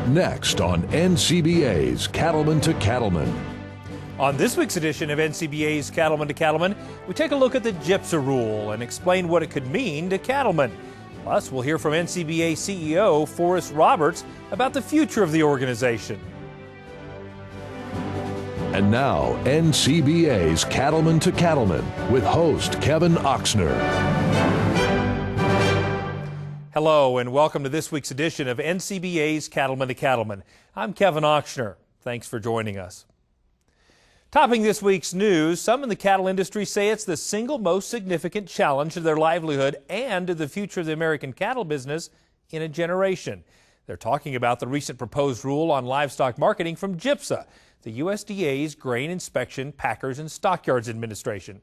Next on NCBA's Cattleman to Cattleman. On this week's edition of NCBA's Cattleman to Cattleman, we take a look at the GIPSA rule and explain what it could mean to cattlemen. Plus, we'll hear from NCBA CEO Forrest Roberts about the future of the organization. And now, NCBA's Cattleman to Cattleman with host Kevin Oxner. Hello and welcome to this week's edition of NCBA's Cattleman to Cattleman. I'm Kevin Oxner. Thanks for joining us. Topping this week's news, some in the cattle industry say it's the single most significant challenge to their livelihood and to the future of the American cattle business in a generation. They're talking about the recent proposed rule on livestock marketing from GIPSA, the USDA's Grain Inspection, Packers and Stockyards Administration.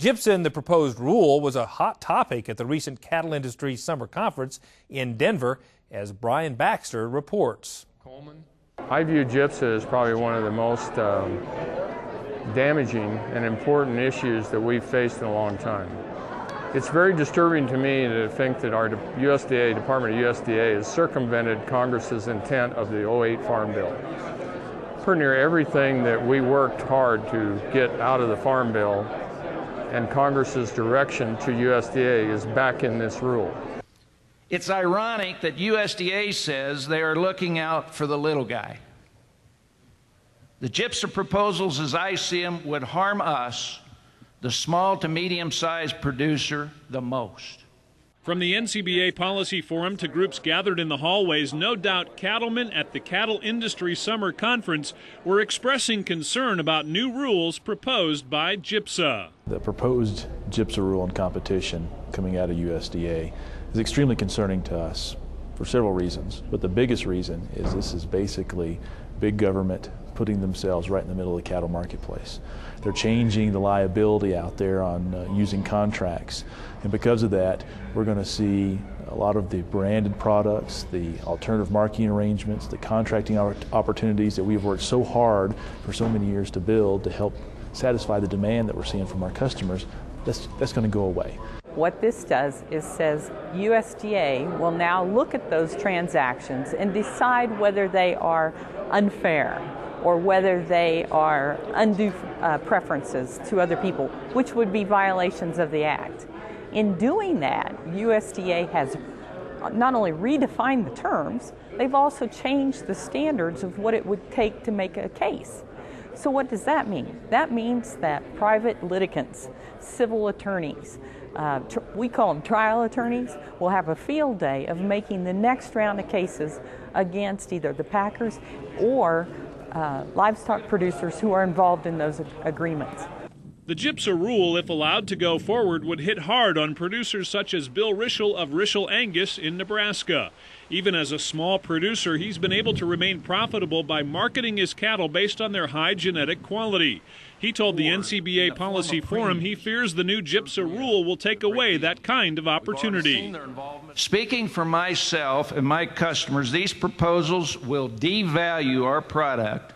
GIPSA and the proposed rule was a hot topic at the recent Cattle Industry Summer Conference in Denver, as Brian Baxter reports. I view GIPSA as probably one of the most damaging and important issues that we've faced in a long time. It's very disturbing to me to think that our Department of USDA has circumvented Congress's intent of the '08 Farm Bill. Pretty near everything that we worked hard to get out of the Farm Bill and Congress's direction to USDA is back in this rule. It's ironic that USDA says they are looking out for the little guy. The GIPSA proposals, as I see them, would harm us, the small to medium-sized producer, the most. From the NCBA Policy Forum to groups gathered in the hallways, no doubt cattlemen at the Cattle Industry Summer Conference were expressing concern about new rules proposed by GIPSA. The proposed GIPSA rule on competition coming out of USDA is extremely concerning to us for several reasons. But the biggest reason is this is basically big government putting themselves right in the middle of the cattle marketplace. They're changing the liability out there on using contracts. And because of that, we're going to see a lot of the branded products, the alternative marketing arrangements, the contracting opportunities that we've worked so hard for so many years to build to help satisfy the demand that we're seeing from our customers. That's going to go away. What this does is says USDA will now look at those transactions and decide whether they are unfair or whether they are undue preferences to other people, which would be violations of the Act. In doing that, USDA has not only redefined the terms, they've also changed the standards of what it would take to make a case. So what does that mean? That means that private litigants, civil attorneys, we call them trial attorneys, will have a field day of making the next round of cases against either the packers or livestock producers who are involved in those agreements. The GIPSA rule, if allowed to go forward, would hit hard on producers such as Bill Rischel of Rischel Angus in Nebraska. Even as a small producer, he's been able to remain profitable by marketing his cattle based on their high genetic quality. He told the NCBA Policy Forum he fears the new GIPSA rule will take away that kind of opportunity. Speaking for myself and my customers, these proposals will devalue our product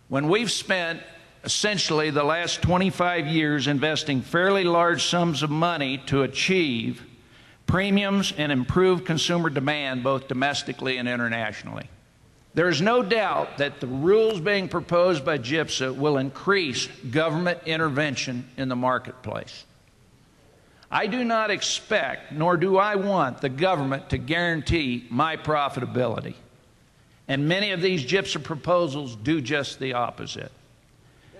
when we've spent essentially the last 25 years investing fairly large sums of money to achieve premiums and improve consumer demand both domestically and internationally. There is no doubt that the rules being proposed by GIPSA will increase government intervention in the marketplace. I do not expect, nor do I want, the government to guarantee my profitability. And many of these GIPSA proposals do just the opposite.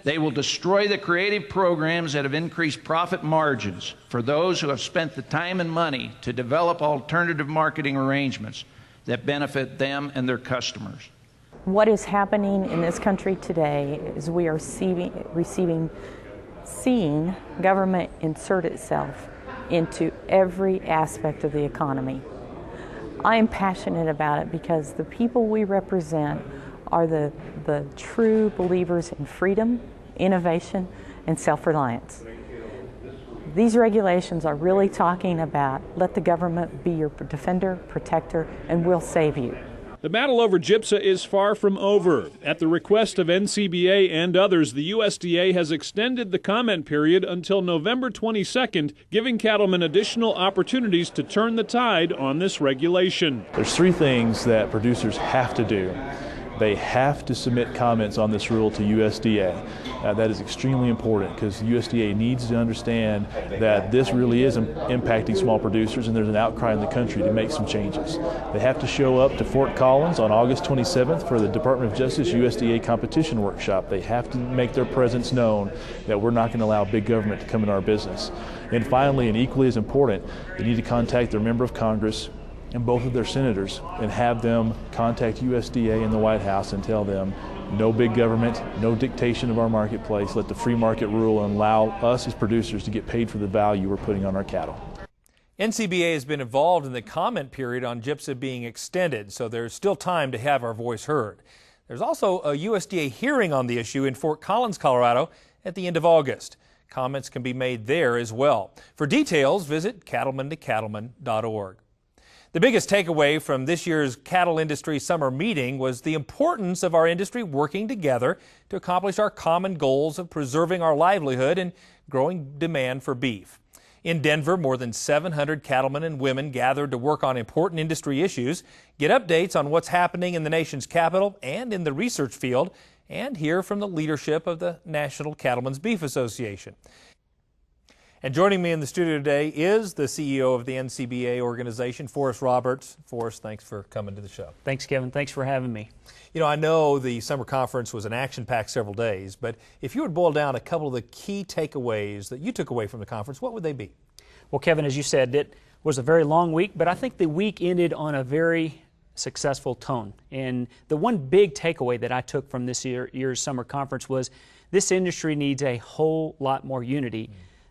They will destroy the creative programs that have increased profit margins for those who have spent the time and money to develop alternative marketing arrangements that benefit them and their customers. What is happening in this country today is we are seeing government insert itself into every aspect of the economy. I am passionate about it because the people we represent are the true believers in freedom, innovation, and self-reliance. These regulations are really talking about let the government be your defender, protector, and we'll save you. The battle over gypsa is far from over. At the request of NCBA and others, the USDA has extended the comment period until November 22nd, giving cattlemen additional opportunities to turn the tide on this regulation. There's three things that producers have to do. They have to submit comments on this rule to USDA. That is extremely important because USDA needs to understand that this really is impacting small producers, and there's an outcry in the country to make some changes. They have to show up to Fort Collins on August 27th for the Department of Justice USDA competition workshop. They have to make their presence known that we're not going to allow big government to come in our business. And finally, and equally as important, they need to contact their member of Congress and both of their senators and have them contact USDA in the White House and tell them no big government, no dictation of our marketplace, let the free market rule and allow us as producers to get paid for the value we're putting on our cattle. NCBA has been involved in the comment period on gypsa being extended, so there's still time to have our voice heard. There's also a USDA hearing on the issue in Fort Collins, Colorado at the end of August. Comments can be made there as well. For details, visit cattlemantocattleman.org. The biggest takeaway from this year's cattle industry summer meeting was the importance of our industry working together to accomplish our common goals of preserving our livelihood and growing demand for beef. In Denver, more than 700 cattlemen and women gathered to work on important industry issues, get updates on what's happening in the nation's capital and in the research field, and hear from the leadership of the National Cattlemen's Beef Association. And joining me in the studio today is the CEO of the NCBA organization, Forrest Roberts. Forrest, thanks for coming to the show. Thanks, Kevin. Thanks for having me. You know, I know the summer conference was an action-packed several days, but if you would boil down a couple of the key takeaways that you took away from the conference, what would they be? Well, Kevin, as you said, it was a very long week, but I think the week ended on a very successful tone. And the one big takeaway that I took from this year's summer conference was this industry needs a whole lot more unity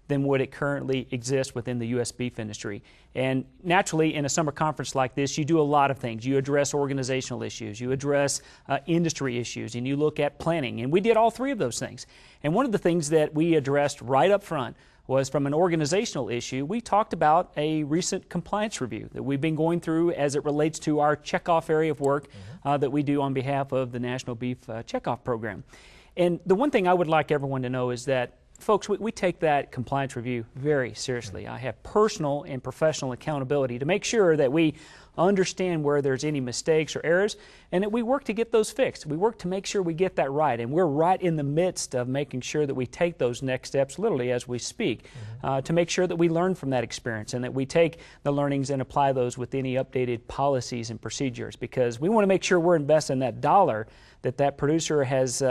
than what it currently exists within the U.S. beef industry. And naturally, in a summer conference like this, you do a lot of things. You address organizational issues, you address industry issues, and you look at planning. And we did all three of those things. And one of the things that we addressed right up front was from an organizational issue. We talked about a recent compliance review that we've been going through as it relates to our checkoff area of work that we do on behalf of the National Beef Checkoff Program. And the one thing I would like everyone to know is that folks, we take that compliance review very seriously. I have personal and professional accountability to make sure that we understand where there's any mistakes or errors and that we work to get those fixed. We work to make sure we get that right, and we're right in the midst of making sure that we take those next steps literally as we speak to make sure that we learn from that experience and that we take the learnings and apply those with any updated policies and procedures, because we want to make sure we're investing that dollar that producer has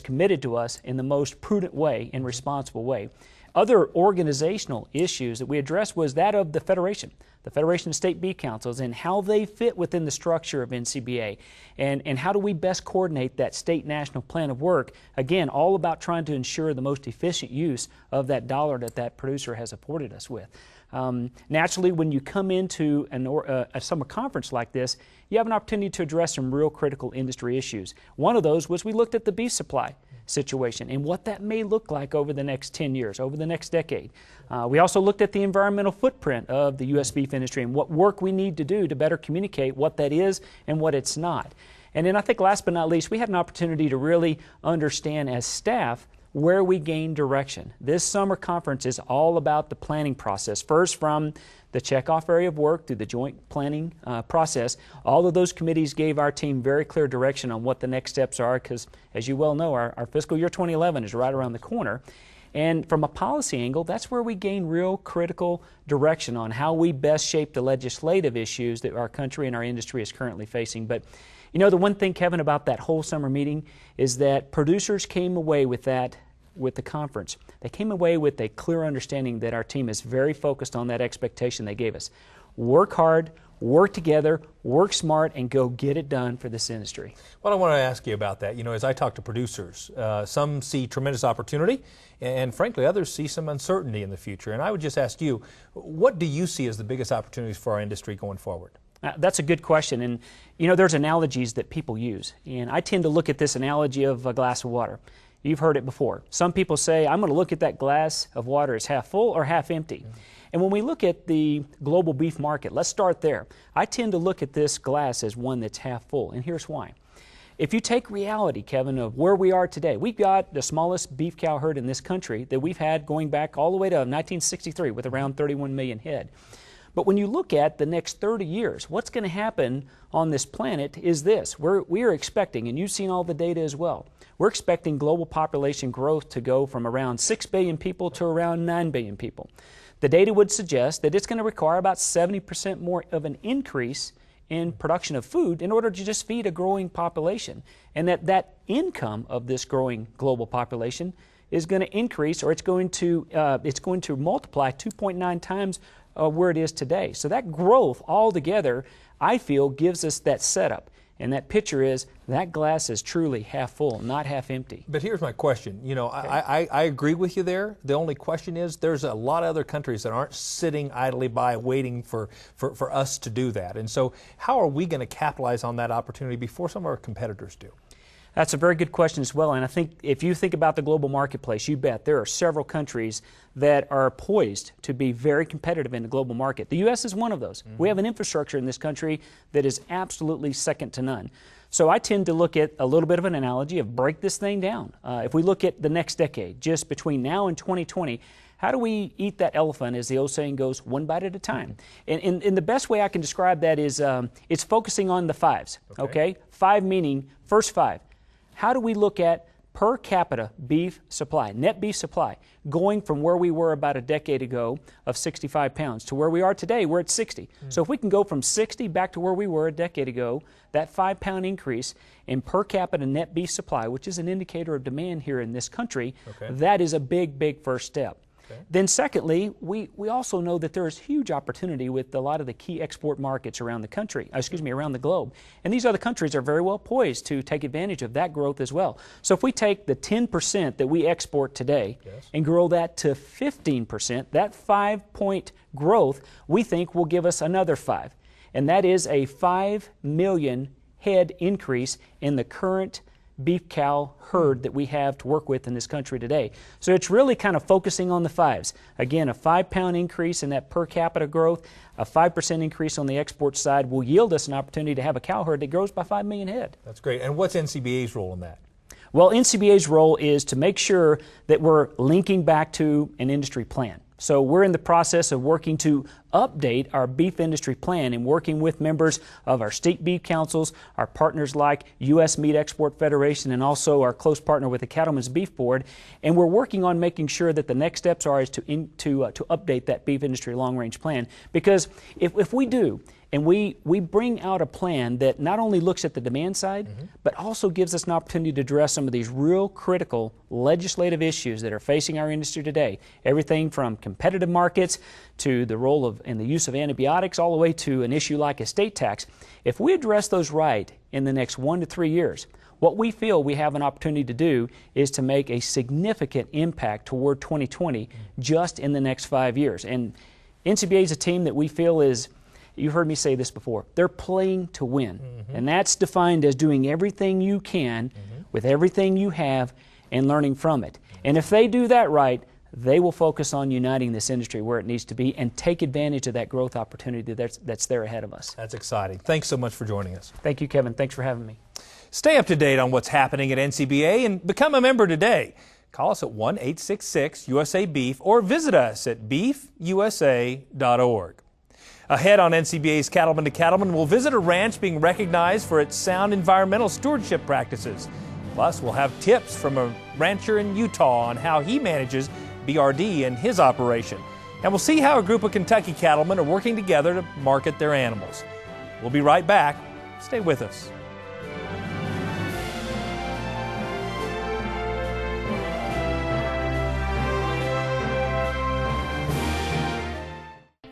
committed to us in the most prudent way and responsible way. Other organizational issues that we addressed was that of the Federation of State Beef Councils, and how they fit within the structure of NCBA, and how do we best coordinate that state national plan of work, again, all about trying to ensure the most efficient use of that dollar that producer has supported us with. Naturally, when you come into a summer conference like this, you have an opportunity to address some real critical industry issues. One of those was we looked at the beef supply situation and what that may look like over the next 10 years, over the next decade. We also looked at the environmental footprint of the U.S. beef industry and what work we need to do to better communicate what that is and what it's not. And then I think last but not least, we had an opportunity to really understand as staff where we gain direction. This summer conference is all about the planning process. First, from the checkoff area of work through the joint planning process, all of those committees gave our team very clear direction on what the next steps are, because as you well know, our fiscal year 2011 is right around the corner. And from a policy angle, that's where we gain real critical direction on how we best shape the legislative issues that our country and our industry is currently facing. But you know, the one thing, Kevin, about that whole summer meeting is that producers came away with the conference. They came away with a clear understanding that our team is very focused on that expectation they gave us. Work hard, work together, work smart, and go get it done for this industry. Well, I want to ask you about that. You know, as I talk to producers, some see tremendous opportunity, and frankly, others see some uncertainty in the future. And I would just ask you, what do you see as the biggest opportunities for our industry going forward? That's a good question. And, you know, there's analogies that people use. And I tend to look at this analogy of a glass of water. You've heard it before. Some people say, I'm going to look at that glass of water as half full or half empty. And when we look at the global beef market, let's start there. I tend to look at this glass as one that's half full, and here's why. If you take reality, Kevin, of where we are today, we've got the smallest beef cow herd in this country that we've had going back all the way to 1963 with around 31 million head. But when you look at the next 30 years, what's going to happen on this planet is this. We are expecting, and you've seen all the data as well, we're expecting global population growth to go from around 6 billion people to around 9 billion people. The data would suggest that it's going to require about 70% more of an increase in production of food in order to just feed a growing population, and that income of this growing global population is going to increase, or it's going to multiply 2.9 times where it is today. So that growth altogether, I feel, gives us that setup. And that picture is that glass is truly half full, not half empty. But here's my question. You know, okay. I agree with you there. The only question is there's a lot of other countries that aren't sitting idly by waiting for us to do that. And so how are we going to capitalize on that opportunity before some of our competitors do? That's a very good question as well, and I think if you think about the global marketplace, you bet there are several countries that are poised to be very competitive in the global market. The U.S. is one of those. We have an infrastructure in this country that is absolutely second to none. So I tend to look at a little bit of an analogy of break this thing down. If we look at the next decade, just between now and 2020, how do we eat that elephant, as the old saying goes, one bite at a time? And the best way I can describe that is it's focusing on the fives, okay? Five meaning first five. How do we look at per capita beef supply, net beef supply, going from where we were about a decade ago of 65 pounds to where we are today, we're at 60. So if we can go from 60 back to where we were a decade ago, that 5-pound increase in per capita net beef supply, which is an indicator of demand here in this country, that is a big, big first step. Then secondly, we also know that there is huge opportunity with a lot of the key export markets around the country, around the globe. And these other countries are very well poised to take advantage of that growth as well. So if we take the 10% that we export today and grow that to 15%, that 5-point growth we think will give us another 5. And that is a 5 million head increase in the current beef cow herd that we have to work with in this country today. So it's really kind of focusing on the fives. Again, a 5-pound increase in that per capita growth, a 5% increase on the export side will yield us an opportunity to have a cow herd that grows by 5 million head. That's great. And what's NCBA's role in that? Well, NCBA's role is to make sure that we're linking back to an industry plan. So we're in the process of working to update our beef industry plan and working with members of our state beef councils, our partners like U.S. Meat Export Federation, and also our close partner with the Cattlemen's Beef Board. And we're working on making sure that the next steps are to update that beef industry long-range plan. Because if we do, and we bring out a plan that not only looks at the demand side, but also gives us an opportunity to address some of these real critical legislative issues that are facing our industry today. Everything from competitive markets to the role of and the use of antibiotics, all the way to an issue like estate tax. If we address those right in the next 1 to 3 years, what we feel we have an opportunity to do is to make a significant impact toward 2020 just in the next 5 years. And NCBA is a team that we feel is, you've heard me say this before, they're playing to win. And that's defined as doing everything you can with everything you have and learning from it. And if they do that right, they will focus on uniting this industry where it needs to be and take advantage of that growth opportunity that's there ahead of us. That's exciting. Thanks so much for joining us. Thank you, Kevin. Thanks for having me. Stay up to date on what's happening at NCBA and become a member today. Call us at 1-866-USA-BEEF or visit us at beefusa.org. Ahead on NCBA's Cattleman to Cattleman, we'll visit a ranch being recognized for its sound environmental stewardship practices. Plus, we'll have tips from a rancher in Utah on how he manages BRD and his operation. And we'll see how a group of Kentucky cattlemen are working together to market their animals. We'll be right back. Stay with us.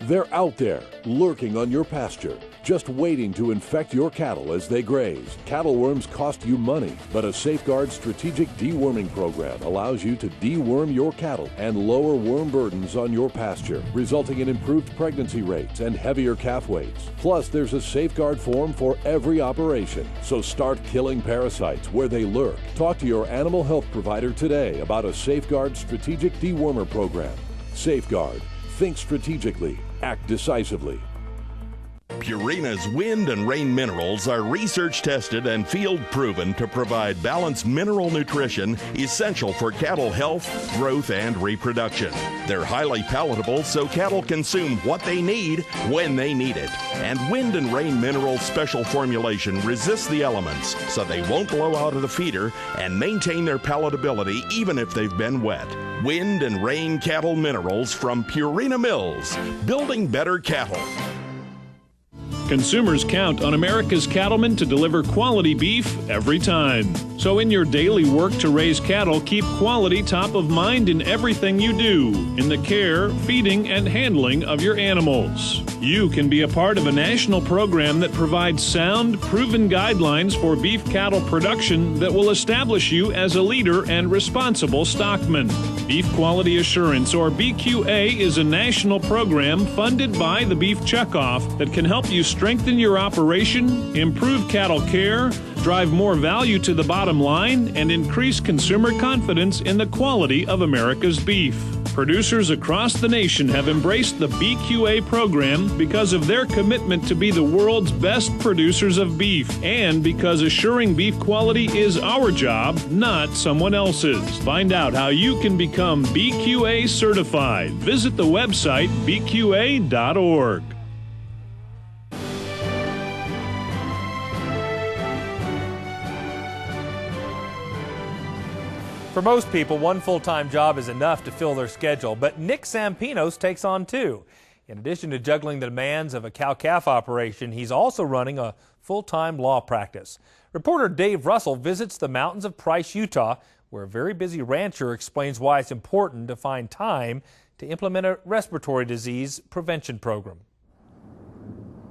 They're out there, lurking on your pasture, just waiting to infect your cattle as they graze. Cattle worms cost you money, but a Safeguard strategic deworming program allows you to deworm your cattle and lower worm burdens on your pasture, resulting in improved pregnancy rates and heavier calf weights. Plus, there's a Safeguard form for every operation. So start killing parasites where they lurk. Talk to your animal health provider today about a Safeguard strategic dewormer program. Safeguard. Think strategically. Act decisively. Purina's wind and rain minerals are research tested and field proven to provide balanced mineral nutrition essential for cattle health, growth, and reproduction. They're highly palatable so cattle consume what they need when they need it. And wind and rain minerals special formulation resists the elements so they won't blow out of the feeder and maintain their palatability even if they've been wet. Wind and rain cattle minerals from Purina Mills, building better cattle. Consumers count on America's cattlemen to deliver quality beef every time. So in your daily work to raise cattle, keep quality top of mind in everything you do, in the care, feeding, and handling of your animals. You can be a part of a national program that provides sound, proven guidelines for beef cattle production that will establish you as a leader and responsible stockman. Beef Quality Assurance, or BQA, is a national program funded by the Beef Checkoff that can help you strengthen your operation, improve cattle care, drive more value to the bottom line, and increase consumer confidence in the quality of America's beef. Producers across the nation have embraced the BQA program because of their commitment to be the world's best producers of beef, and because assuring beef quality is our job, not someone else's. Find out how you can become BQA certified. Visit the website bqa.org. For most people, one full-time job is enough to fill their schedule, but Nick Sampinos takes on two. In addition to juggling the demands of a cow-calf operation, he's also running a full-time law practice. Reporter Dave Russell visits the mountains of Price, Utah, where a very busy rancher explains why it's important to find time to implement a respiratory disease prevention program.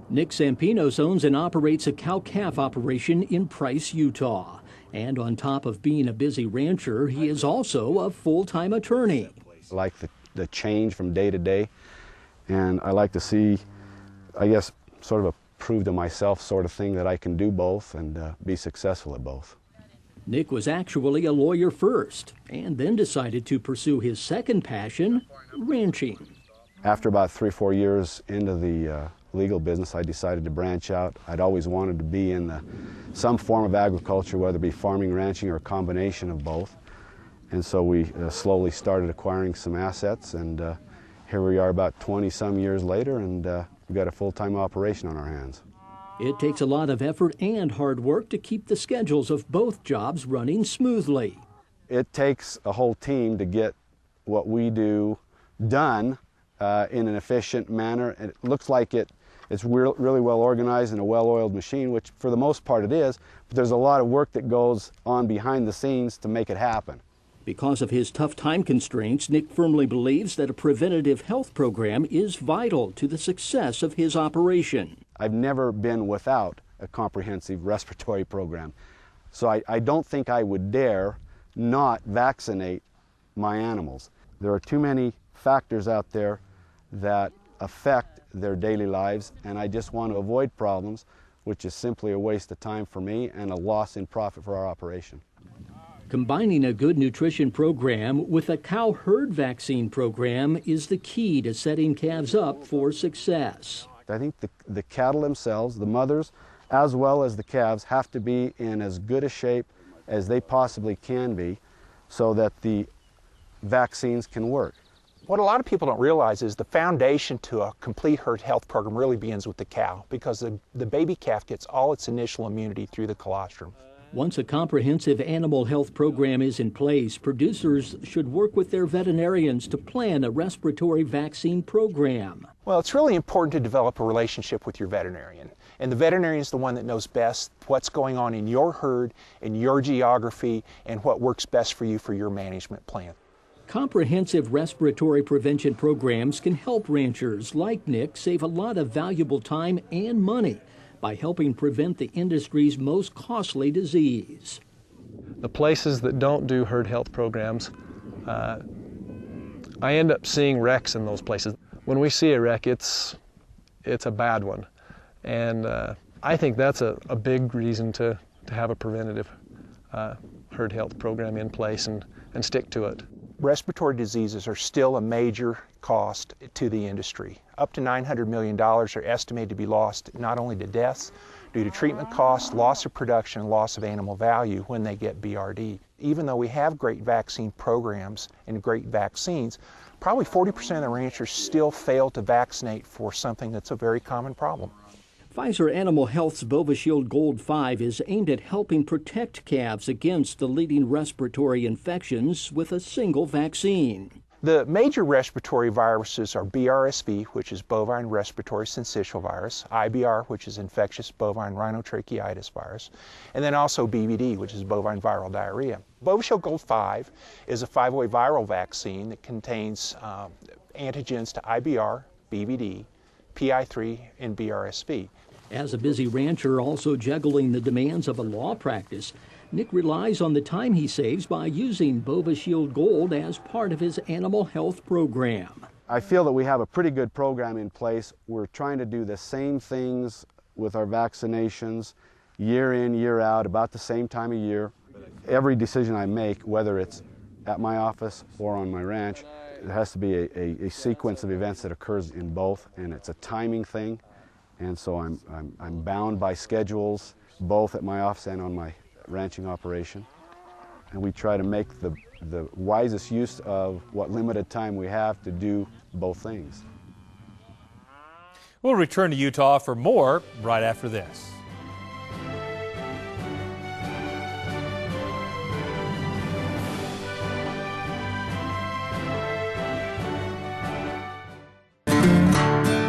Nick Sampinos owns and operates a cow-calf operation in Price, Utah. And on top of being a busy rancher, he is also a full-time attorney. I like the change from day to day, and I like to see, I guess, sort of a prove to myself sort of thing that I can do both and be successful at both. Nick was actually a lawyer first, and then decided to pursue his second passion, ranching. After about 3 or 4 years into the legal business, I decided to branch out. I'd always wanted to be in some form of agriculture, whether it be farming, ranching, or a combination of both. And so we slowly started acquiring some assets, and here we are about 20-some years later, and we've got a full-time operation on our hands. It takes a lot of effort and hard work to keep the schedules of both jobs running smoothly. It takes a whole team to get what we do done in an efficient manner. And it looks like it's really well organized and a well-oiled machine, which for the most part it is, but there's a lot of work that goes on behind the scenes to make it happen. Because of his tough time constraints, Nick firmly believes that a preventative health program is vital to the success of his operation. I've never been without a comprehensive respiratory program, so I don't think I would dare not vaccinate my animals. There are too many factors out there that affect their daily lives, and I just want to avoid problems, which is simply a waste of time for me and a loss in profit for our operation. Combining a good nutrition program with a cow herd vaccine program is the key to setting calves up for success. I think the cattle themselves, the mothers, as well as the calves, have to be in as good a shape as they possibly can be so that the vaccines can work. What a lot of people don't realize is the foundation to a complete herd health program really begins with the cow, because the baby calf gets all its initial immunity through the colostrum. Once a comprehensive animal health program is in place, producers should work with their veterinarians to plan a respiratory vaccine program. Well, it's really important to develop a relationship with your veterinarian. And the veterinarian is the one that knows best what's going on in your herd, in your geography, and what works best for you for your management plan. Comprehensive respiratory prevention programs can help ranchers like Nick save a lot of valuable time and money by helping prevent the industry's most costly disease. The places that don't do herd health programs, I end up seeing wrecks in those places. When we see a wreck, it's a bad one. And I think that's a big reason to have a preventative herd health program in place and stick to it. respiratory diseases are still a major cost to the industry. Up to $900 million are estimated to be lost not only to deaths due to treatment costs, loss of production, loss of animal value when they get BRD. Even though we have great vaccine programs and great vaccines, probably 40% of the ranchers still fail to vaccinate for something that's a very common problem. Pfizer Animal Health's Bovishield Gold 5 is aimed at helping protect calves against the leading respiratory infections with a single vaccine. The major respiratory viruses are BRSV, which is bovine respiratory syncytial virus, IBR, which is infectious bovine rhinotracheitis virus, and then also BVD, which is bovine viral diarrhea. Bovishield Gold 5 is a 5-way viral vaccine that contains antigens to IBR, BVD, PI3, and BRSV. As a busy rancher also juggling the demands of a law practice, Nick relies on the time he saves by using Bovishield Gold as part of his animal health program. I feel that we have a pretty good program in place. We're trying to do the same things with our vaccinations year in, year out, about the same time of year. Every decision I make, whether it's at my office or on my ranch, there has to be a sequence of events that occurs in both, and it's a timing thing. And so I'm bound by schedules, both at my office and on my ranching operation. And we try to make the wisest use of what limited time we have to do both things. We'll return to Utah for more right after this.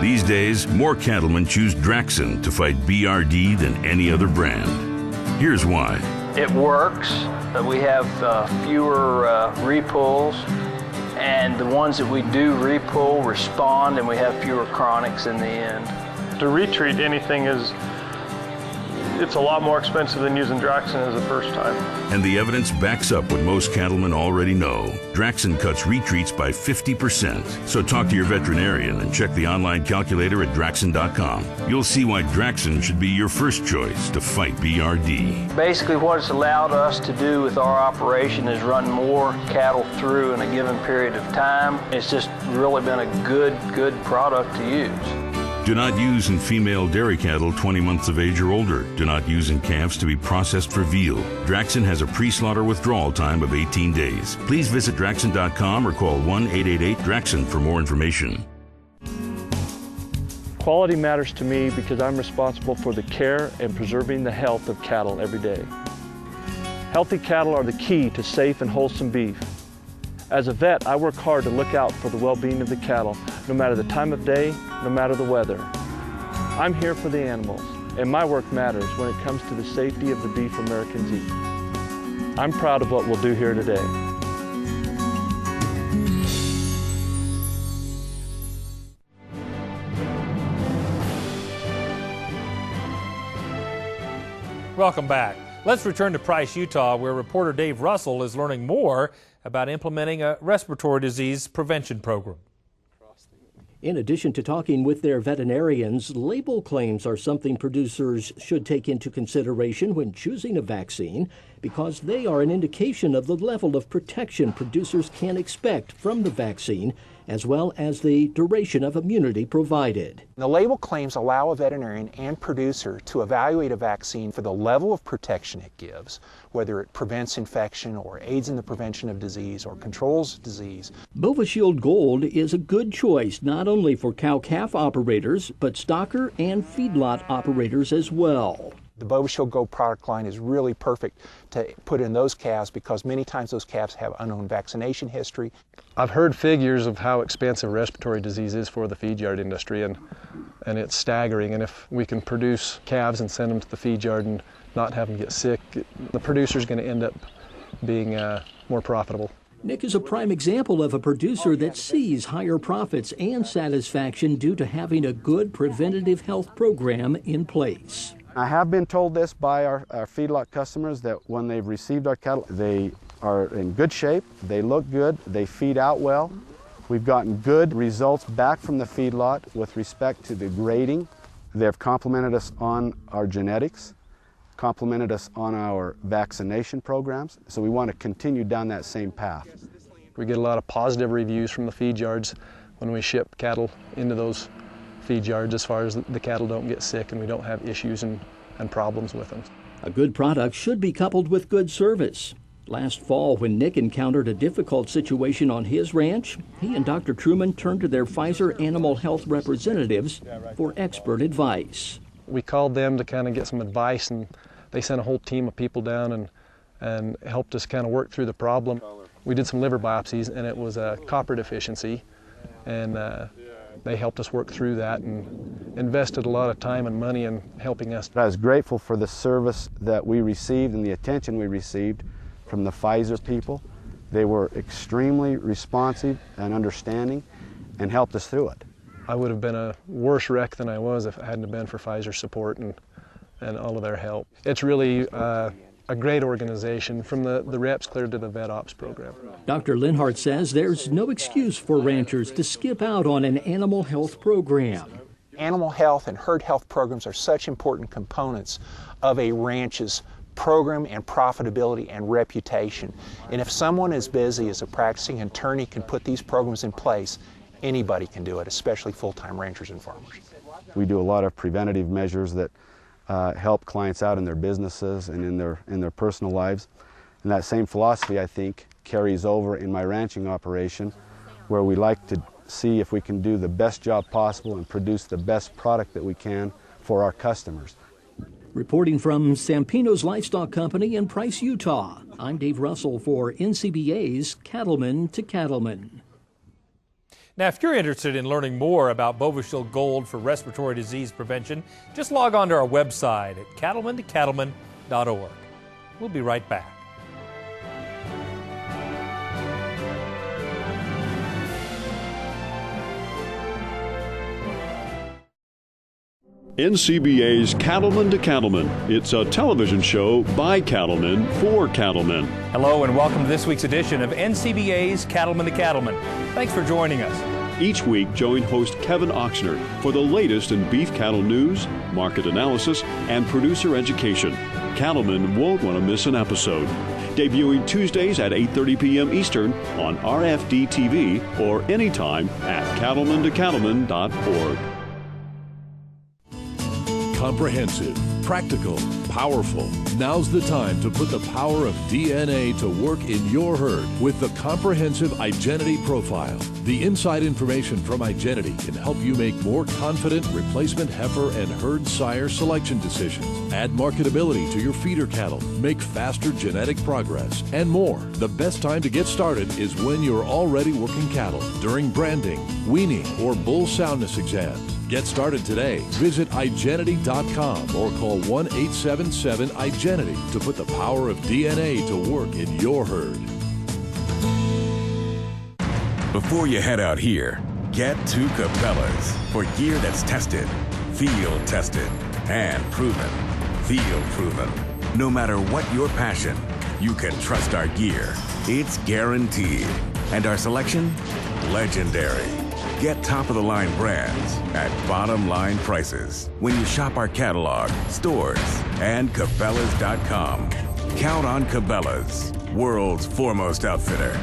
These days, more cattlemen choose Draxxin to fight BRD than any other brand. Here's why. It works. We have fewer repulls, and the ones that we do repull respond, and we have fewer chronics in the end. To retreat anything it's a lot more expensive than using Draxxin as a first time. And the evidence backs up what most cattlemen already know. Draxxin cuts retreats by 50%. So talk to your veterinarian and check the online calculator at Draxxin.com. You'll see why Draxxin should be your first choice to fight BRD. Basically what it's allowed us to do with our operation is run more cattle through in a given period of time. It's just really been a good product to use. Do not use in female dairy cattle 20 months of age or older. Do not use in calves to be processed for veal. Draxxin has a pre-slaughter withdrawal time of 18 days. Please visit Draxxin.com or call 1-888-DRAXXIN for more information. Quality matters to me because I'm responsible for the care and preserving the health of cattle every day. Healthy cattle are the key to safe and wholesome beef. As a vet, I work hard to look out for the well-being of the cattle, no matter the time of day, no matter the weather. I'm here for the animals, and my work matters when it comes to the safety of the beef Americans eat. I'm proud of what we'll do here today. Welcome back. Let's return to Price, Utah, where reporter Dave Russell is learning more about implementing a respiratory disease prevention program. In addition to talking with their veterinarians, label claims are something producers should take into consideration when choosing a vaccine because they are an indication of the level of protection producers can expect from the vaccine, as well as the duration of immunity provided. The label claims allow a veterinarian and producer to evaluate a vaccine for the level of protection it gives, whether it prevents infection or aids in the prevention of disease or controls disease. Bovishield Gold is a good choice not only for cow-calf operators, but stocker and feedlot operators as well. The Bovishield Gold product line is really perfect to put in those calves because many times those calves have unknown vaccination history. I've heard figures of how expensive respiratory disease is for the feed yard industry, and it's staggering. And if we can produce calves and send them to the feed yard and not have them get sick, the producer's going to end up being more profitable. Nick is a prime example of a producer that sees higher profits and satisfaction due to having a good preventative health program in place. I have been told this by our feedlot customers that when they've received our cattle, they are in good shape, they look good, they feed out well. We've gotten good results back from the feedlot with respect to the grading. They've complimented us on our genetics, complimented us on our vaccination programs, so we want to continue down that same path. We get a lot of positive reviews from the feed yards when we ship cattle into those feed yards, as far as the cattle don't get sick and we don't have issues and problems with them. A good product should be coupled with good service. Last fall, when Nick encountered a difficult situation on his ranch, he and Dr. Truman turned to their Pfizer animal health representatives for expert advice. We called them to kind of get some advice, and they sent a whole team of people down and helped us kind of work through the problem. We did some liver biopsies, and it was a copper deficiency, and they helped us work through that and invested a lot of time and money in helping us. I was grateful for the service that we received and the attention we received from the Pfizer people. They were extremely responsive and understanding and helped us through it. I would have been a worse wreck than I was if it hadn't been for Pfizer support and all of their help. It's really a great organization, from the reps clear to the vet ops program. Dr. Linhart says there's no excuse for ranchers to skip out on an animal health program. Animal health and herd health programs are such important components of a ranch's program and profitability and reputation. And if someone as busy as a practicing attorney can put these programs in place, anybody can do it, especially full-time ranchers and farmers. We do a lot of preventative measures that help clients out in their businesses and in their personal lives. And that same philosophy, I think, carries over in my ranching operation, where we like to see if we can do the best job possible and produce the best product that we can for our customers. Reporting from Sampino's Livestock Company in Price, Utah, I'm Dave Russell for NCBA's Cattleman to Cattleman. Now, if you're interested in learning more about Bovishield Gold for respiratory disease prevention, just log on to our website at cattlemantocattleman.org. We'll be right back. NCBA's Cattleman to Cattleman. It's a television show by cattlemen for cattlemen. Hello and welcome to this week's edition of NCBA's Cattleman to Cattleman. Thanks for joining us. Each week, join host Kevin Oxner for the latest in beef cattle news, market analysis, and producer education. Cattlemen won't want to miss an episode. Debuting Tuesdays at 8:30 p.m. Eastern on RFD TV or anytime at cattlemantocattleman.org. Comprehensive, practical, powerful. Now's the time to put the power of DNA to work in your herd with the comprehensive Identity Profile. The inside information from Identity can help you make more confident replacement heifer and herd sire selection decisions, add marketability to your feeder cattle, make faster genetic progress, and more. The best time to get started is when you're already working cattle, during branding, weaning, or bull soundness exams. Get started today. Visit iGenity.com or call 1-877-IGENITY to put the power of DNA to work in your herd. Before you head out here, get to Cabela's for gear that's tested, field tested, and proven. Field proven. No matter what your passion, you can trust our gear. It's guaranteed. And our selection? Legendary. Get top-of-the-line brands at bottom-line prices when you shop our catalog, stores, and Cabela's.com. Count on Cabela's, world's foremost outfitter.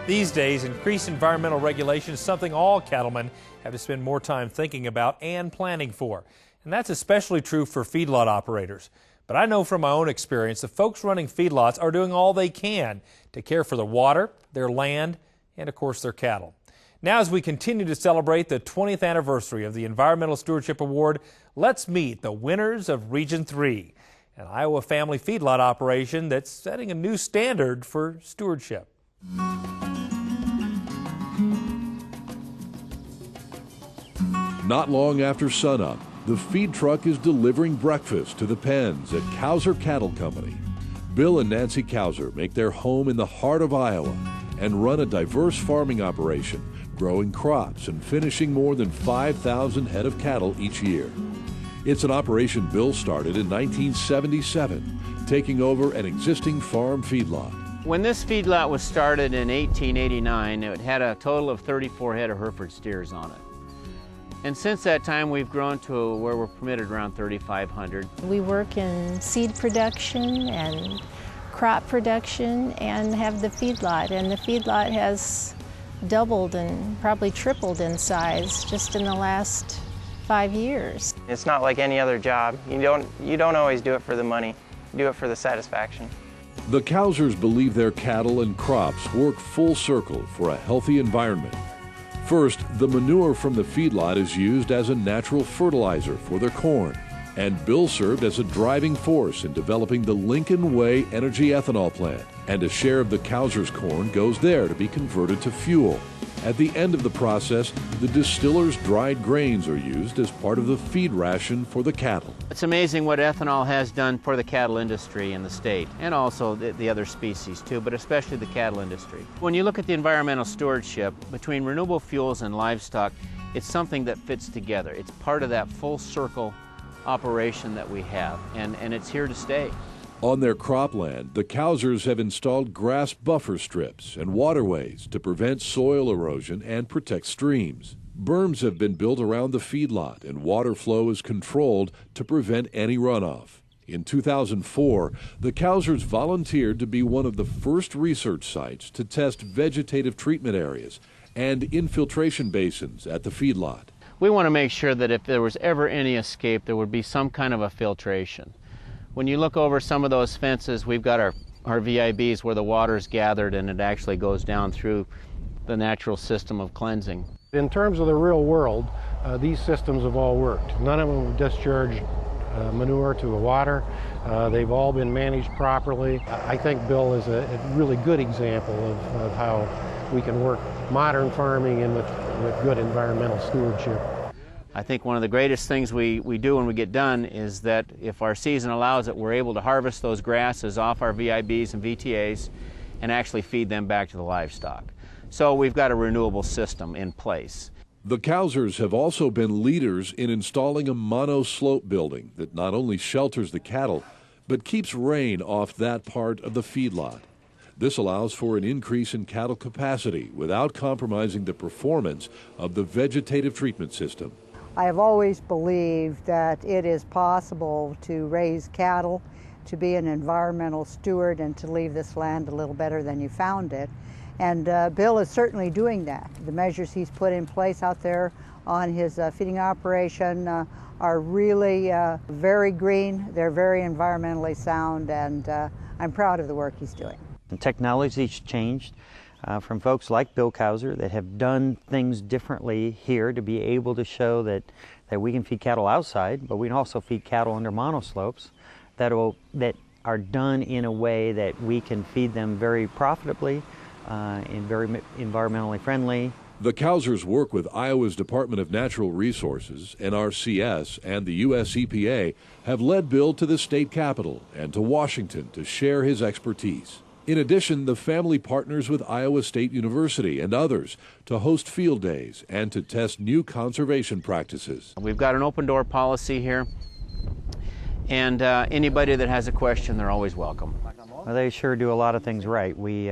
These days, increased environmental regulation is something all cattlemen have to spend more time thinking about and planning for. And that's especially true for feedlot operators. But I know from my own experience that folks running feedlots are doing all they can to care for the water, their land, and of course their cattle. Now, as we continue to celebrate the 20th anniversary of the Environmental Stewardship Award, let's meet the winners of Region 3, an Iowa family feedlot operation that's setting a new standard for stewardship. Not long after sunup, the feed truck is delivering breakfast to the pens at Cowser Cattle Company. Bill and Nancy Cowser make their home in the heart of Iowa and run a diverse farming operation, growing crops and finishing more than 5,000 head of cattle each year. It's an operation Bill started in 1977, taking over an existing farm feedlot. When this feedlot was started in 1889, it had a total of 34 head of Hereford steers on it. And since that time, we've grown to where we're permitted around 3,500. We work in seed production and crop production and have the feedlot. And the feedlot has doubled and probably tripled in size just in the last 5 years. It's not like any other job. You don't always do it for the money. You do it for the satisfaction. The Cowsers believe their cattle and crops work full circle for a healthy environment. First, the manure from the feedlot is used as a natural fertilizer for their corn, and Bill served as a driving force in developing the Lincoln Way Energy Ethanol plant, and a share of the Cowsers' corn goes there to be converted to fuel. At the end of the process, the distiller's dried grains are used as part of the feed ration for the cattle. It's amazing what ethanol has done for the cattle industry in the state, and also the other species too, but especially the cattle industry. When you look at the environmental stewardship between renewable fuels and livestock, it's something that fits together. It's part of that full circle operation that we have, and it's here to stay. On their cropland, the Cowsers have installed grass buffer strips and waterways to prevent soil erosion and protect streams. Berms have been built around the feedlot, and water flow is controlled to prevent any runoff. In 2004, the Cowsers volunteered to be one of the first research sites to test vegetative treatment areas and infiltration basins at the feedlot. We want to make sure that if there was ever any escape, there would be some kind of a filtration. When you look over some of those fences, we've got our VIBs where the water's gathered and it actually goes down through the natural system of cleansing. In terms of the real world, these systems have all worked. None of them have discharged manure to the water. They've all been managed properly. I think Bill is a really good example of how we can work modern farming and with good environmental stewardship. I think one of the greatest things we do when we get done is that if our season allows it, we're able to harvest those grasses off our VIBs and VTAs and actually feed them back to the livestock. So we've got a renewable system in place. The Cowsers have also been leaders in installing a mono-slope building that not only shelters the cattle, but keeps rain off that part of the feedlot. This allows for an increase in cattle capacity without compromising the performance of the vegetative treatment system. I have always believed that it is possible to raise cattle, to be an environmental steward, and to leave this land a little better than you found it. And Bill is certainly doing that. The measures he's put in place out there on his feeding operation are really very green. They're very environmentally sound, and I'm proud of the work he's doing. The technology's changed. From folks like Bill Cowser that have done things differently here to be able to show that we can feed cattle outside, but we can also feed cattle under monoslopes that are done in a way that we can feed them very profitably and very environmentally friendly. The Cowsers work with Iowa's Department of Natural Resources, NRCS, and the U.S. EPA have led Bill to the state capitol and to Washington to share his expertise. In addition, the family partners with Iowa State University and others to host field days and to test new conservation practices. We've got an open door policy here, and anybody that has a question, they're always welcome. Well, they sure do a lot of things right. We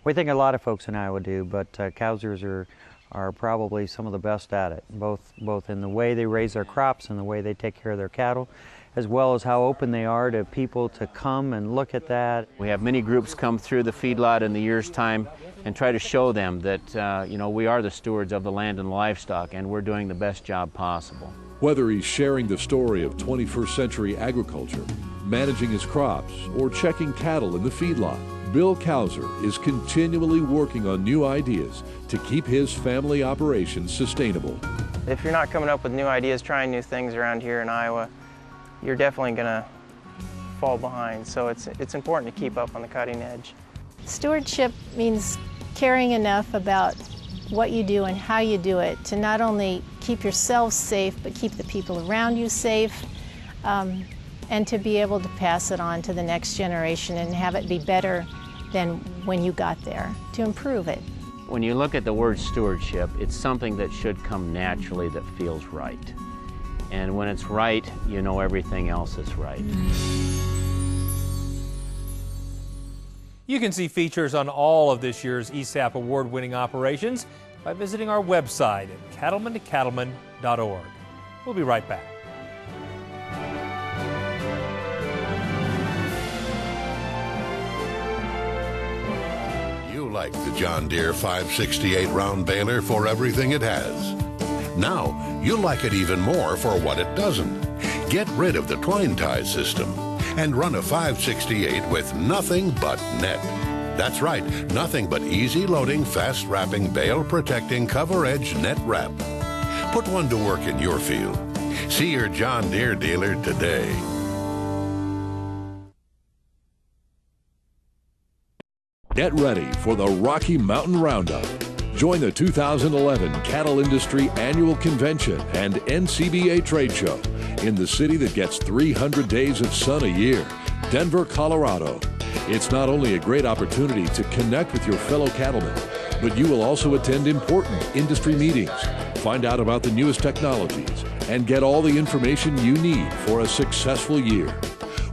think a lot of folks in Iowa do, but Cowsers are probably some of the best at it, both in the way they raise their crops and the way they take care of their cattle, as well as how open they are to people to come and look at that. We have many groups come through the feedlot in the year's time and try to show them that we are the stewards of the land and livestock, and we're doing the best job possible. Whether he's sharing the story of 21st century agriculture, managing his crops, or checking cattle in the feedlot, Bill Cowser is continually working on new ideas to keep his family operations sustainable. If you're not coming up with new ideas, trying new things around here in Iowa, you're definitely going to fall behind. So it's important to keep up on the cutting edge. Stewardship means caring enough about what you do and how you do it to not only keep yourselves safe, but keep the people around you safe, and to be able to pass it on to the next generation and have it be better than when you got there, to improve it. When you look at the word stewardship, it's something that should come naturally, that feels right. And when it's right, you know everything else is right. You can see features on all of this year's ESAP award-winning operations by visiting our website at cattlemantocattleman.com. ncba.org. We'll be right back. You like the John Deere 568 round baler for everything it has. Now, you'll like it even more for what it doesn't. Get rid of the twine tie system and run a 568 with nothing but net. That's right, nothing but easy loading, fast wrapping, bale protecting, cover edge net wrap. Put one to work in your field. See your John Deere dealer today. Get ready for the Rocky Mountain Roundup. Join the 2011 Cattle Industry Annual Convention and NCBA Trade Show in the city that gets 300 days of sun a year, Denver, Colorado. It's not only a great opportunity to connect with your fellow cattlemen, but you will also attend important industry meetings, find out about the newest technologies, and get all the information you need for a successful year.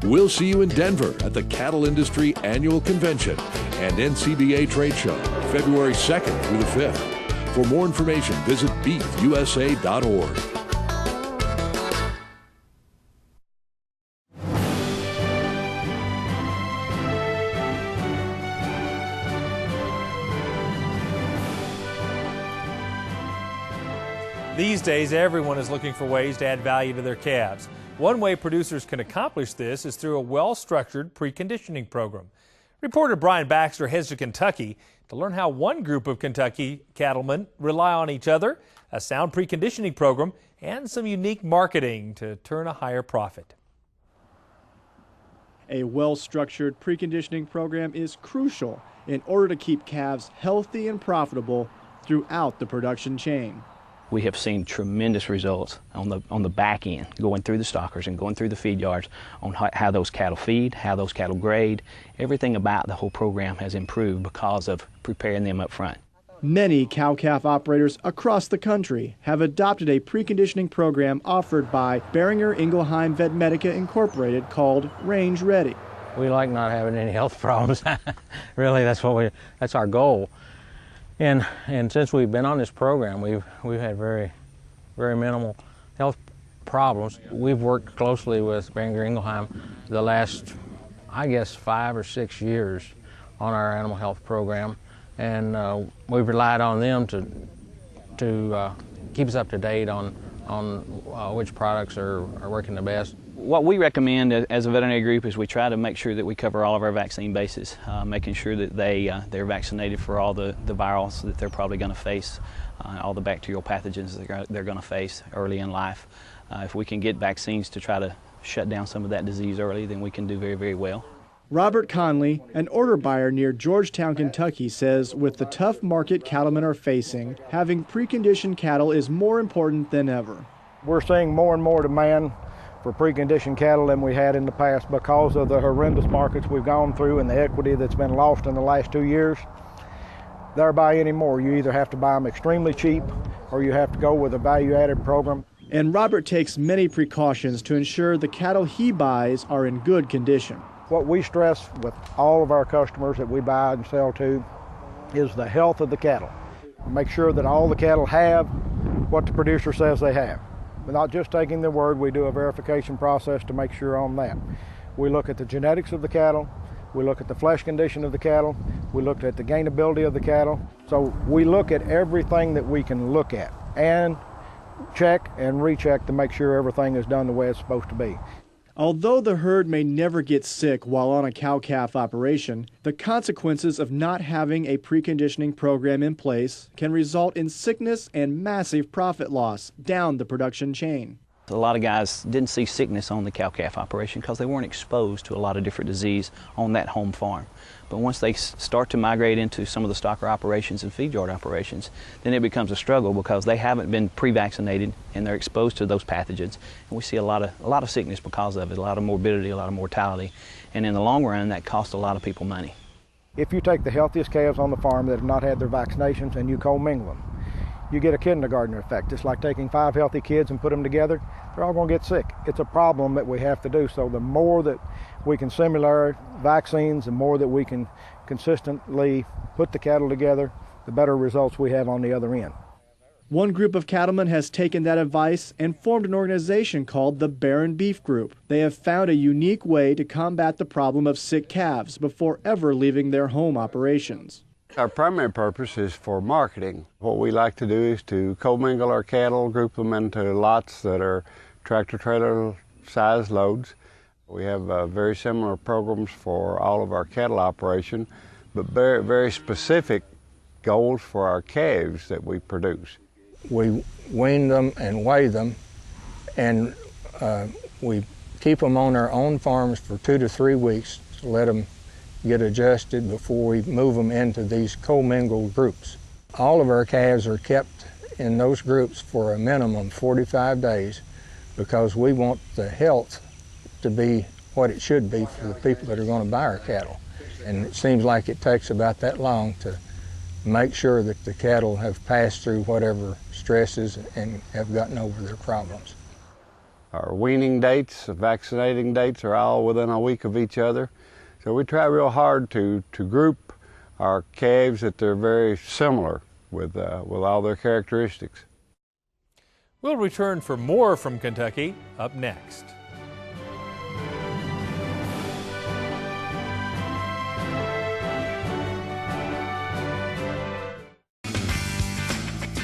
We'll see you in Denver at the Cattle Industry Annual Convention and NCBA Trade Show, February 2nd through the 5th. For more information, visit beefusa.org. These days, everyone is looking for ways to add value to their calves. One way producers can accomplish this is through a well-structured preconditioning program. Reporter Brian Baxter heads to Kentucky to learn how one group of Kentucky cattlemen rely on each other, a sound preconditioning program, and some unique marketing to turn a higher profit. A well-structured preconditioning program is crucial in order to keep calves healthy and profitable throughout the production chain. We have seen tremendous results on the back end, going through the stockers and going through the feed yards on how those cattle feed, how those cattle grade. Everything about the whole program has improved because of preparing them up front. Many cow-calf operators across the country have adopted a preconditioning program offered by Boehringer Ingelheim Vetmedica Incorporated called Range Ready. We like not having any health problems. Really, that's our goal. And since we've been on this program, we've had very minimal health problems. We've worked closely with Boehringer Ingelheim the last, I guess, 5 or 6 years on our animal health program, and we've relied on them to keep us up to date on which products are working the best. What we recommend as a veterinary group is we try to make sure that we cover all of our vaccine bases, making sure that they're vaccinated for all the virals that they're probably going to face, all the bacterial pathogens that they're going to face early in life. If we can get vaccines to try to shut down some of that disease early, then we can do very, very well. Robert Conley, an order buyer near Georgetown, Kentucky, says with the tough market cattlemen are facing, having preconditioned cattle is more important than ever. We're seeing more and more demand for preconditioned cattle than we had in the past because of the horrendous markets we've gone through and the equity that's been lost in the last 2 years. They're buy anymore. You either have to buy them extremely cheap or you have to go with a value-added program. And Robert takes many precautions to ensure the cattle he buys are in good condition. What we stress with all of our customers that we buy and sell to is the health of the cattle. Make sure that all the cattle have what the producer says they have. We're not just taking their word, we do a verification process to make sure on that. We look at the genetics of the cattle, we look at the flesh condition of the cattle, we look at the gainability of the cattle. So we look at everything that we can look at and check and recheck to make sure everything is done the way it's supposed to be. Although the herd may never get sick while on a cow-calf operation, the consequences of not having a preconditioning program in place can result in sickness and massive profit loss down the production chain. A lot of guys didn't see sickness on the cow-calf operation because they weren't exposed to a lot of different disease on that home farm. But once they start to migrate into some of the stocker operations and feed yard operations, then it becomes a struggle because they haven't been pre-vaccinated and they're exposed to those pathogens. And we see a lot of sickness because of it, a lot of morbidity, a lot of mortality. And in the long run, that costs a lot of people money. If you take the healthiest calves on the farm that have not had their vaccinations and you commingle them, you get a kindergartner effect. It's like taking 5 healthy kids and put them together, they're all going to get sick. It's a problem that we have to do. So the more that we can simulate vaccines, the more that we can consistently put the cattle together, the better results we have on the other end. One group of cattlemen has taken that advice and formed an organization called the Barren Beef Group. They have found a unique way to combat the problem of sick calves before ever leaving their home operations. Our primary purpose is for marketing. What we like to do is to commingle our cattle, group them into lots that are tractor-trailer size loads. We have very similar programs for all of our cattle operation, but very specific goals for our calves that we produce. We wean them and weigh them, and we keep them on our own farms for 2 to 3 weeks to let them get adjusted before we move them into these commingled groups. All of our calves are kept in those groups for a minimum 45 days because we want the health to be what it should be for the people that are going to buy our cattle. And it seems like it takes about that long to make sure that the cattle have passed through whatever stresses and have gotten over their problems. Our weaning dates, vaccinating dates are all within a week of each other. So we try real hard to group our calves that they're very similar with all their characteristics. We'll return for more from Kentucky up next.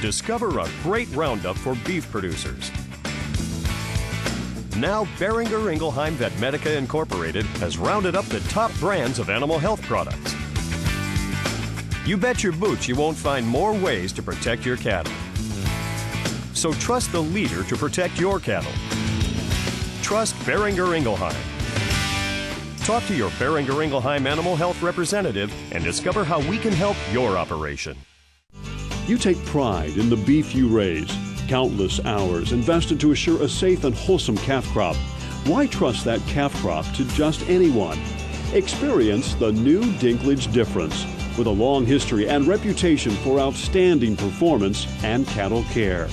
Discover a great roundup for beef producers. Now, Beringer Ingelheim Vetmedica Incorporated has rounded up the top brands of animal health products. You bet your boots you won't find more ways to protect your cattle. So trust the leader to protect your cattle. Trust Beringer Ingelheim. Talk to your Beringer Ingelheim animal health representative and discover how we can help your operation. You take pride in the beef you raise. Countless hours invested to assure a safe and wholesome calf crop. Why trust that calf crop to just anyone? Experience the new Dinklage difference with a long history and reputation for outstanding performance and cattle care.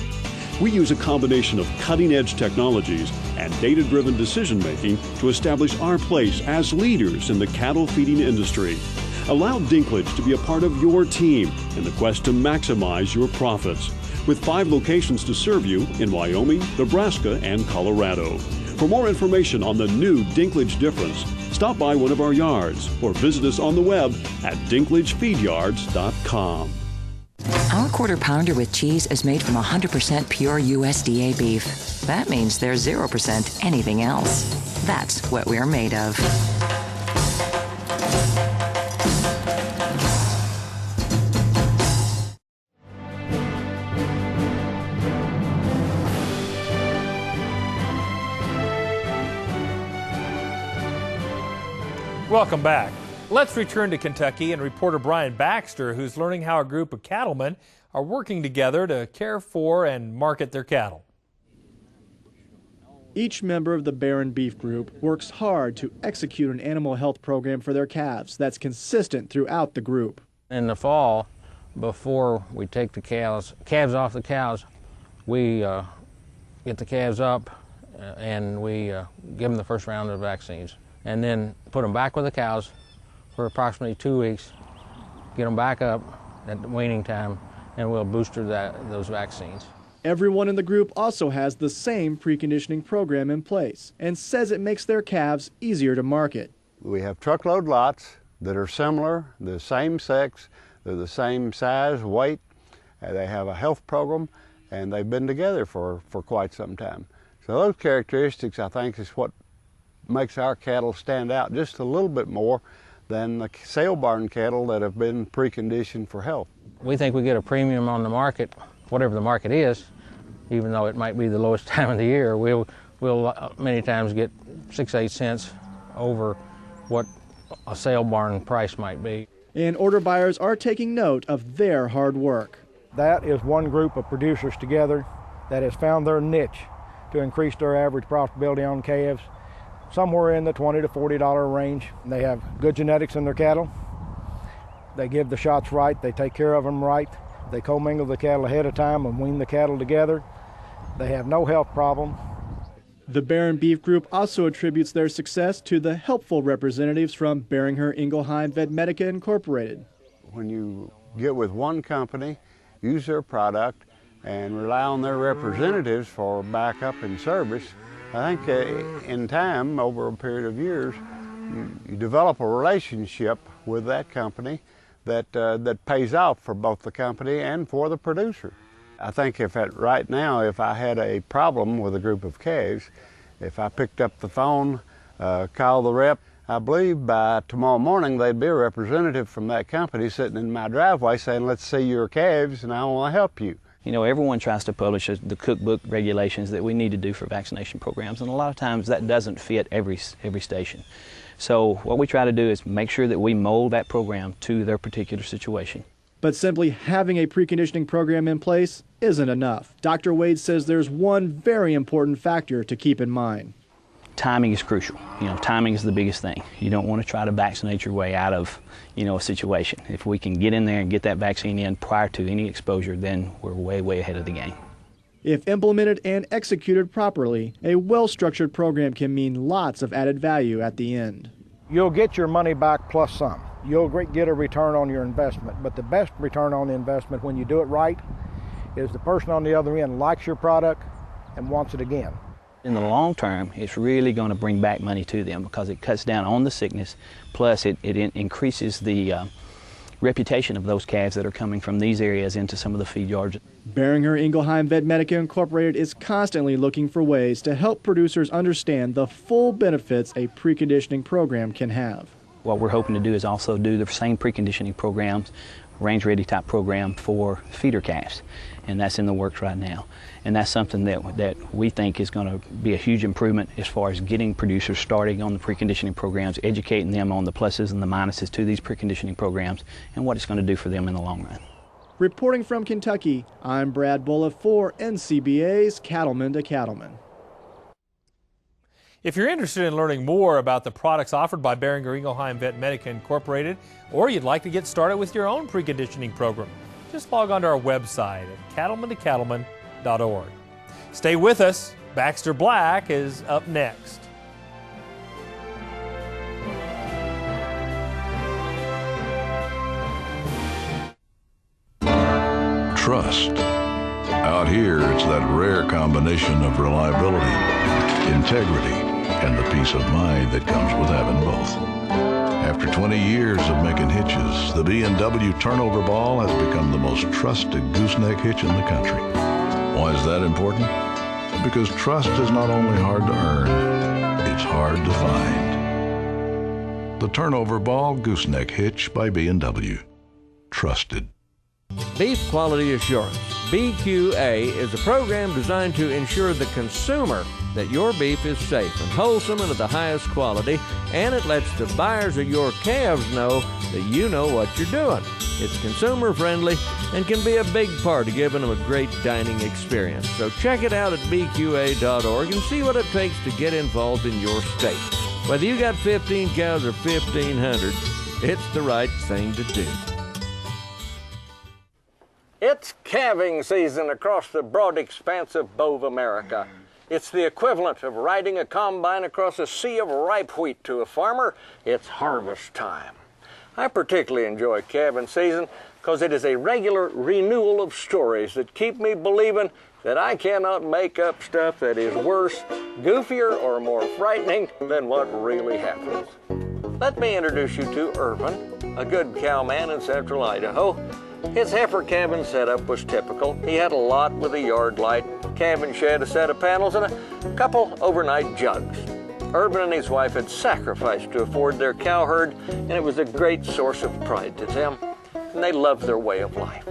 We use a combination of cutting-edge technologies and data-driven decision-making to establish our place as leaders in the cattle feeding industry. Allow Dinklage to be a part of your team in the quest to maximize your profits. With 5 locations to serve you in Wyoming, Nebraska, and Colorado. For more information on the new Dinklage difference, stop by one of our yards or visit us on the web at dinklagefeedyards.com. Our quarter pounder with cheese is made from 100% pure USDA beef. That means there's 0% anything else. That's what we're made of. Welcome back. Let's return to Kentucky and reporter Brian Baxter, who's learning how a group of cattlemen are working together to care for and market their cattle. Each member of the Barren Beef Group works hard to execute an animal health program for their calves that's consistent throughout the group. In the fall, before we take the calves off the cows, we get the calves up and we give them the first round of vaccines. And then put them back with the cows for approximately 2 weeks, get them back up at the weaning time, and we'll booster those vaccines. Everyone in the group also has the same preconditioning program in place and says it makes their calves easier to market. We have truckload lots that are similar, the same sex, they're the same size, weight, they have a health program, and they've been together for quite some time. So those characteristics, I think, is what makes our cattle stand out just a little bit more than the sale barn cattle that have been preconditioned for health. We think we get a premium on the market, whatever the market is, even though it might be the lowest time of the year. We'll many times get 6-8 cents over what a sale barn price might be. And order buyers are taking note of their hard work. That is one group of producers together that has found their niche to increase their average profitability on calves somewhere in the $20 to $40 range. They have good genetics in their cattle. They give the shots right. They take care of them right. They commingle the cattle ahead of time and wean the cattle together. They have no health problem. The Barren Beef Group also attributes their success to the helpful representatives from Beringer Ingelheim Vetmedica Incorporated. When you get with one company, use their product, and rely on their representatives for backup and service, I think in time, over a period of years, you develop a relationship with that company that pays off for both the company and for the producer. I think right now, if I had a problem with a group of calves, if I picked up the phone, called the rep, I believe by tomorrow morning there'd be a representative from that company sitting in my driveway saying, let's see your calves and I want to help you. You know, everyone tries to publish the cookbook regulations that we need to do for vaccination programs, and a lot of times that doesn't fit every station. So what we try to do is make sure that we mold that program to their particular situation. But simply having a preconditioning program in place isn't enough. Dr. Wade says there's one very important factor to keep in mind. Timing is crucial. You know, timing is the biggest thing. You don't want to try to vaccinate your way out of, a situation. If we can get in there and get that vaccine in prior to any exposure, then we're way, way ahead of the game. If implemented and executed properly, a well-structured program can mean lots of added value at the end. You'll get your money back plus some. You'll get a return on your investment, but the best return on the investment when you do it right is the person on the other end likes your product and wants it again. In the long term, it's really going to bring back money to them because it cuts down on the sickness, plus it increases the reputation of those calves that are coming from these areas into some of the feed yards. Beringer Ingelheim Vetmedica Incorporated is constantly looking for ways to help producers understand the full benefits a preconditioning program can have. What we're hoping to do is also do the same preconditioning programs, range-ready type program for feeder calves, and that's in the works right now. And that's something that we think is going to be a huge improvement as far as getting producers starting on the preconditioning programs, educating them on the pluses and the minuses to these preconditioning programs and what it's going to do for them in the long run. Reporting from Kentucky, I'm Brad Bullough for NCBA's Cattleman to Cattleman. If you're interested in learning more about the products offered by Beringer Ingelheim Vetmedica Incorporated, or you'd like to get started with your own preconditioning program, just log on to our website at cattlemantocattleman.org. Stay with us. Baxter Black is up next. Trust. Out here, it's that rare combination of reliability, integrity, and the peace of mind that comes with having both. After 20 years of making hitches, the B&W Turnover Ball has become the most trusted gooseneck hitch in the country. Why is that important? Because trust is not only hard to earn, it's hard to find. The Turnover Ball Gooseneck Hitch by B&W. Trusted. Beef Quality Assurance, BQA, is a program designed to ensure the consumer that your beef is safe and wholesome and of the highest quality, and it lets the buyers of your calves know that you know what you're doing. It's consumer friendly and can be a big part of giving them a great dining experience. So check it out at bqa.org and see what it takes to get involved in your state. Whether you got 15 cows or 1,500, it's the right thing to do. It's calving season across the broad expanse of Bove America. It's the equivalent of riding a combine across a sea of ripe wheat to a farmer. It's harvest time. I particularly enjoy calving season because it is a regular renewal of stories that keep me believing that I cannot make up stuff that is worse, goofier, or more frightening than what really happens. Let me introduce you to Irvin, a good cowman in central Idaho. His heifer calving setup was typical. He had a lot with a yard light, calving shed, a set of panels, and a couple overnight jugs. Irvin and his wife had sacrificed to afford their cow herd, and it was a great source of pride to them, and they loved their way of life.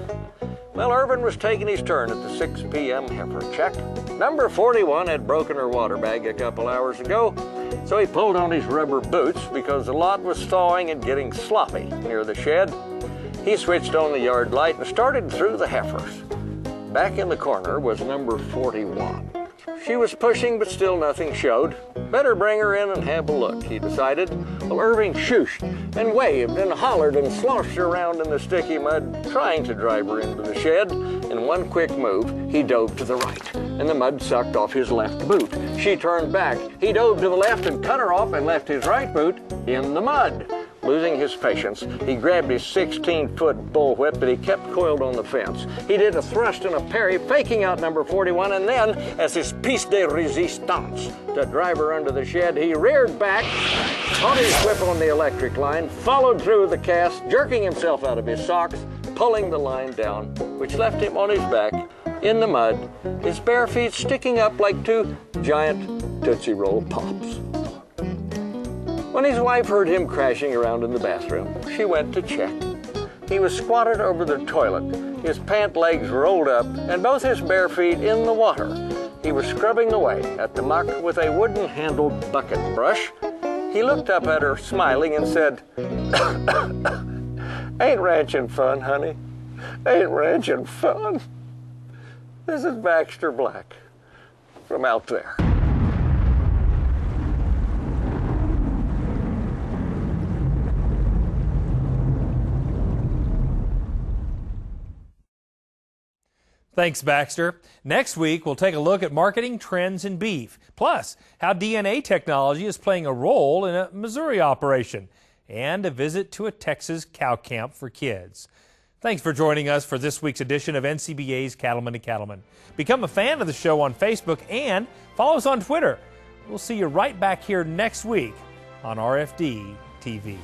Well, Irvin was taking his turn at the 6 p.m. heifer check. Number 41 had broken her water bag a couple hours ago, so he pulled on his rubber boots because the lot was thawing and getting sloppy near the shed. He switched on the yard light and started through the heifers. Back in the corner was number 41. She was pushing, but still nothing showed. Better bring her in and have a look, he decided. Well, Irving shooshed and waved and hollered and sloshed around in the sticky mud, trying to drive her into the shed. In one quick move, he dove to the right, and the mud sucked off his left boot. She turned back. He dove to the left and cut her off and left his right boot in the mud. Losing his patience, he grabbed his 16-foot bullwhip that he kept coiled on the fence. He did a thrust and a parry, faking out number 41, and then, as his piece de resistance to drive her under the shed, he reared back, caught his whip on the electric line, followed through the cast, jerking himself out of his socks, pulling the line down, which left him on his back in the mud, his bare feet sticking up like two giant Tootsie Roll Pops. When his wife heard him crashing around in the bathroom, she went to check. He was squatted over the toilet, his pant legs rolled up, and both his bare feet in the water. He was scrubbing away at the muck with a wooden-handled bucket brush. He looked up at her, smiling, and said, "Ain't ranching fun, honey? Ain't ranching fun?" This is Baxter Black from out there. Thanks, Baxter. Next week, we'll take a look at marketing trends in beef, plus how DNA technology is playing a role in a Missouri operation, and a visit to a Texas cow camp for kids. Thanks for joining us for this week's edition of NCBA's Cattlemen to Cattlemen. Become a fan of the show on Facebook and follow us on Twitter. We'll see you right back here next week on RFD TV.